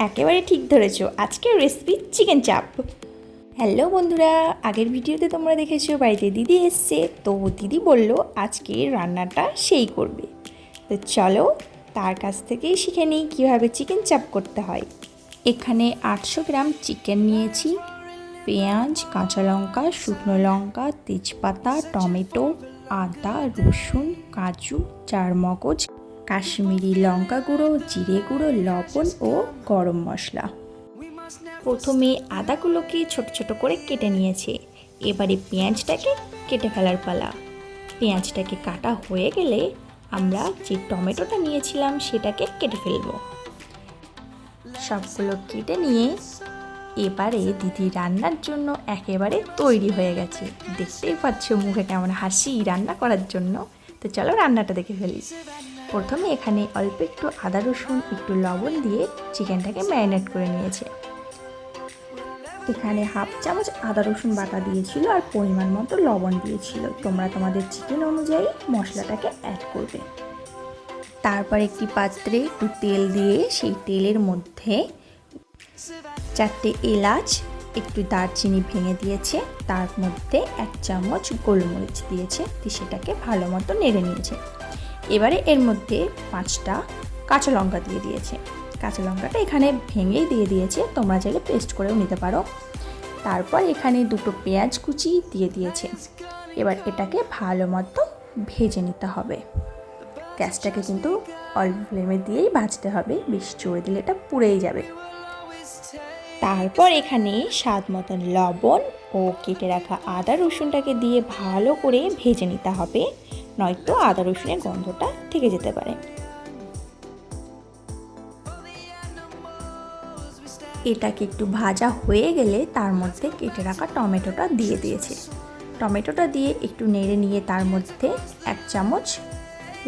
একেবারে ঠিক ধরেছো, আজকের রেসিপি চিকেন চাপ। হ্যালো বন্ধুরা, আগের ভিডিওতে তোমরা দেখেছো বাড়িতে দিদি এসছে, তো দিদি বলল আজকে রান্নাটা সেই করবে। তো চলো তার কাছ থেকেই শিখে নিই কীভাবে চিকেন চাপ করতে হয়। এখানে 800 গ্রাম চিকেন নিয়েছি, পেঁয়াজ, কাঁচা লঙ্কা, শুকনো লঙ্কা, তেজপাতা, টমেটো, আদা, রসুন, কাজু, চারমগজ, কাশ্মীরি লঙ্কা গুঁড়ো, জিরে গুঁড়ো, লবণ ও গরম মশলা। প্রথমে আদাগুলোকে ছোট ছোট করে কেটে নিয়েছে। এবারে পেঁয়াজটাকে কেটে ফেলার পালা। পেঁয়াজটাকে কাটা হয়ে গেলে আমরা যে টমেটোটা নিয়েছিলাম সেটাকে কেটে ফেলব। সবগুলো কেটে নিয়ে এবারে দিদি রান্নার জন্য একেবারে তৈরি হয়ে গেছে। দেখতেই পাচ্ছ মুখে কেমন হাসি রান্না করার জন্য। তো চলো রান্নাটা দেখে ফেলি। প্রথমে এখানে অল্প একটু আদা রসুন একটু লবণ দিয়ে চিকেনটাকে ম্যারিনেট করে নিয়েছে। এখানে হাফ চামচ আদা রসুন বাটা দিয়েছিল আর পরিমাণ মতো লবণ দিয়েছিল। তোমরা তোমাদের চিকেন অনুযায়ী মশলাটাকে অ্যাড করবে। তারপর একটি পাত্রে একটু তেল দিয়ে সেই তেলের মধ্যে 4টে এলাচ, একটু দারচিনি ভেঙে দিয়েছে, তার মধ্যে 1 চামচ গোলমরিচ দিয়েছে, সেটাকে ভালো মতো নেড়ে নিয়েছে। এবারে এর মধ্যে 5টা কাঁচা লঙ্কা দিয়ে দিয়েছে। কাঁচা লঙ্কাটা এখানে ভেঙেই দিয়ে দিয়েছে, তোমরা চাইলে পেস্ট করেও নিতে পারো। তারপর এখানে 2টো পেঁয়াজ কুচি দিয়ে দিয়েছে। এবার এটাকে ভালো মতো ভেজে নিতে হবে। গ্যাসটাকে কিন্তু অল্প ফ্লেমে দিয়েই ভাজতে হবে, বেশি জোরে দিলে এটা পুড়েই যাবে। তারপর এখানে স্বাদ মতন লবণ ও কেটে রাখা আদা রসুনটাকে দিয়ে ভালো করে ভেজে নিতে হবে, নয়তো আদা রসুনের গন্ধটা থেকে যেতে পারে। এটাকে একটু ভাজা হয়ে গেলে তার মধ্যে কেটে রাখা টমেটোটা দিয়ে দিয়েছে। টমেটোটা দিয়ে একটু নেড়ে নিয়ে তার মধ্যে 1 চামচ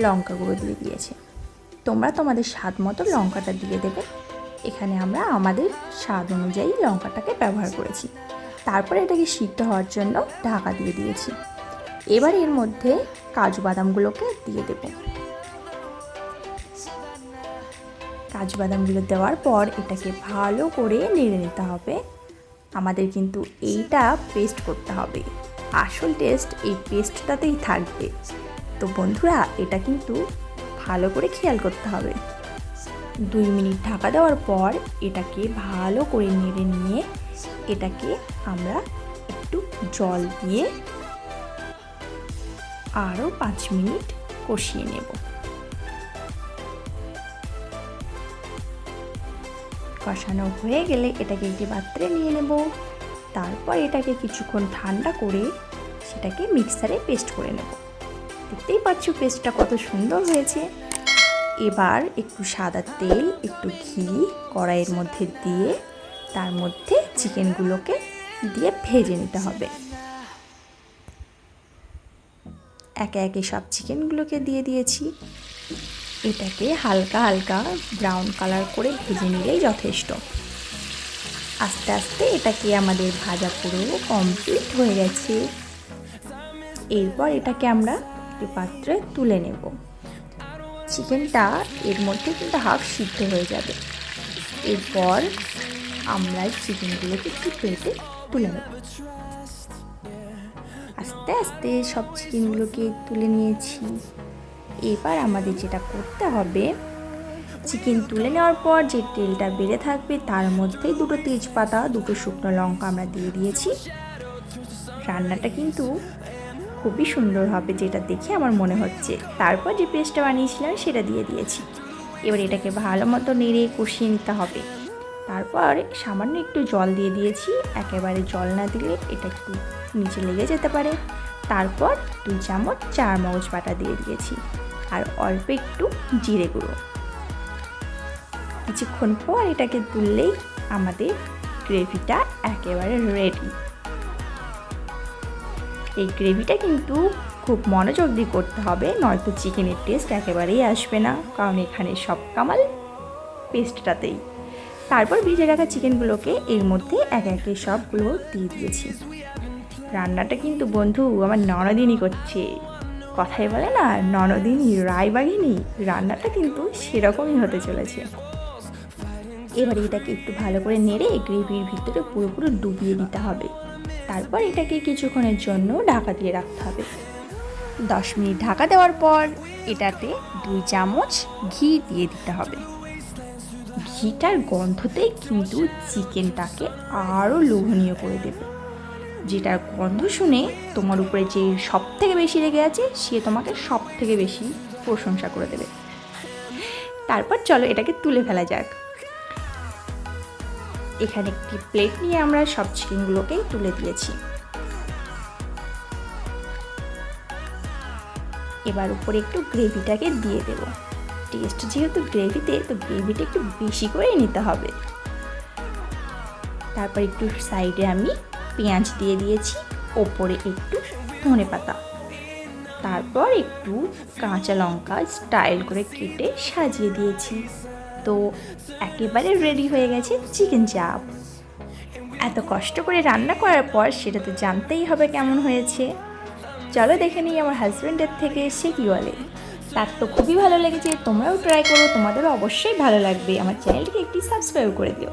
লঙ্কা গুঁড়ো দিয়ে দিয়েছে। তোমরা তোমাদের স্বাদ মতো লঙ্কাটা দিয়ে দেবে। এখানে আমরা আমাদের স্বাদ অনুযায়ী লঙ্কাটাকে ব্যবহার করেছি। তারপরে এটাকে সিদ্ধ হওয়ার জন্য ঢাকা দিয়ে দিয়েছি। এবার এর মধ্যে কাজু বাদামগুলোকে দিয়ে দেব। কাজু বাদামগুলো দেওয়ার পর এটাকে ভালো করে নেড়ে নিতে হবে। আমাদের কিন্তু এইটা পেস্ট করতে হবে, আসল টেস্ট এই পেস্টটাতেই থাকবে। তো বন্ধুরা এটা কিন্তু ভালো করে খেয়াল করতে হবে। 2 মিনিট ঢাকা দেওয়ার পর এটাকে ভালো করে নেড়ে নিয়ে এটাকে আমরা একটু জল দিয়ে আরও 5 মিনিট কষিয়ে নেব। কষানো হয়ে গেলে এটাকে একটি পাত্রে নিয়ে নেব। তারপর এটাকে কিছুক্ষণ ঠান্ডা করে সেটাকে মিক্সারে পেস্ট করে নেব। দেখতেই পাচ্ছ পেস্টটা কত সুন্দর হয়েছে। এবার একটু সাদা তেল একটু ঘি কড়াইয়ের মধ্যে দিয়ে তার মধ্যে চিকেনগুলোকে দিয়ে ভেজে নিতে হবে। একে একে সব চিকেনগুলোকে দিয়ে দিয়েছি। এটাকে হালকা হালকা ব্রাউন কালার করে ভেজে নিলেই যথেষ্ট। আস্তে আস্তে এটাকে আমাদের ভাজা পুরো কমপ্লিট হয়ে গেছে। এরপর এটাকে আমরা একটি পাত্রে তুলে নেব। চিকেনটা এর মধ্যে কিন্তু হাফ সিদ্ধ হয়ে যাবে। এরপর আমরা চিকেনগুলোকে একটু প্লেটে তুলে নেব। আস্তে আস্তে সব চিকেনগুলোকে তুলে নিয়েছি। এবার আমাদের যেটা করতে হবে, চিকেন তুলে নেওয়ার পর যে তেলটা বেড়ে থাকবে তার মধ্যে 2টো তেজপাতা 2টো শুকনো লঙ্কা আমরা দিয়ে দিয়েছি। রান্নাটা কিন্তু খুবই সুন্দর হবে যেটা দেখে আমার মনে হচ্ছে। তারপর যে পেস্টটা বানিয়েছিলাম সেটা দিয়ে দিয়েছি। এবার এটাকে ভালো মতো নেড়ে কষিয়ে নিতে হবে। তারপর সামান্য একটু জল দিয়ে দিয়েছি, একেবারে জল না দিলে এটা একটু নিচে লেগে যেতে পারে। তারপর 2 চামচ চারমগজ বাটা দিয়ে দিয়েছি আর অল্প একটু জিরে গুঁড়ো। কিছুক্ষণ পর এটাকে তুললেই আমাদের গ্রেভিটা একেবারে রেডি। এই গ্রেভিটা কিন্তু খুব মনোযোগ দিয়ে করতে হবে, নয়তো চিকেনের টেস্ট একেবারেই আসবে না, কারণ এখানে সব কামাল পেস্টটাতেই। তারপর ভেজে রাখা চিকেনগুলোকে এর মধ্যে একে একে সবগুলো দিয়ে দিয়েছি। রান্নাটা কিন্তু বন্ধু আমার ননদিনই করছে। কথায় বলে না ননদিনী রায়বাঘিনী, রান্নাটা কিন্তু সেরকমই হতে চলেছে। এবারে এটাকে একটু ভালো করে নেড়ে গ্রেভির ভিতরে পুরোপুরি ডুবিয়ে দিতে হবে। তারপর এটাকে কিছুক্ষণের জন্য ঢাকা দিয়ে রাখতে হবে। 10 মিনিট ঢাকা দেওয়ার পর এটাতে 2 চামচ ঘি দিয়ে দিতে হবে। ঘিটার গন্ধতেই কিন্তু চিকেনটাকে আরও লোভনীয় করে দেবে, যেটার গন্ধ শুনে তোমার উপরে যে সব থেকে বেশি রেগে আছে সে তোমাকে সব থেকে বেশি প্রশংসা করে দেবে। তারপর চলো এটাকে তুলে ফেলা যাক। এখানে একটি প্লেট নিয়ে আমরা সব চিকেনগুলোকেই তুলে দিয়েছি। এবার উপরে একটু গ্রেভিটাকে দিয়ে দেব। টেস্ট যেহেতু গ্রেভিতে, তো গ্রেভিটা একটু বেশি করেই নিতে হবে। তারপর একটু সাইডে আমি পেঁয়াজ দিয়ে দিয়েছি, ওপরে একটু ধনেপাতা, তারপর একটু কাঁচা লঙ্কা স্টাইল করে কেটে সাজিয়ে দিয়েছি। তো একেবারে রেডি হয়ে গেছে চিকেন চাপ। এত কষ্ট করে রান্না করার পর সেটা তো জানতেই হবে কেমন হয়েছে। চলো দেখে নিই আমার হাজব্যান্ডের থেকে সে কী বলে। তার তো খুবই ভালো লেগেছে, তোমরাও ট্রাই করো, তোমাদেরও অবশ্যই ভালো লাগবে। আমার চ্যানেলটিকে একটি সাবস্ক্রাইব করে দিও।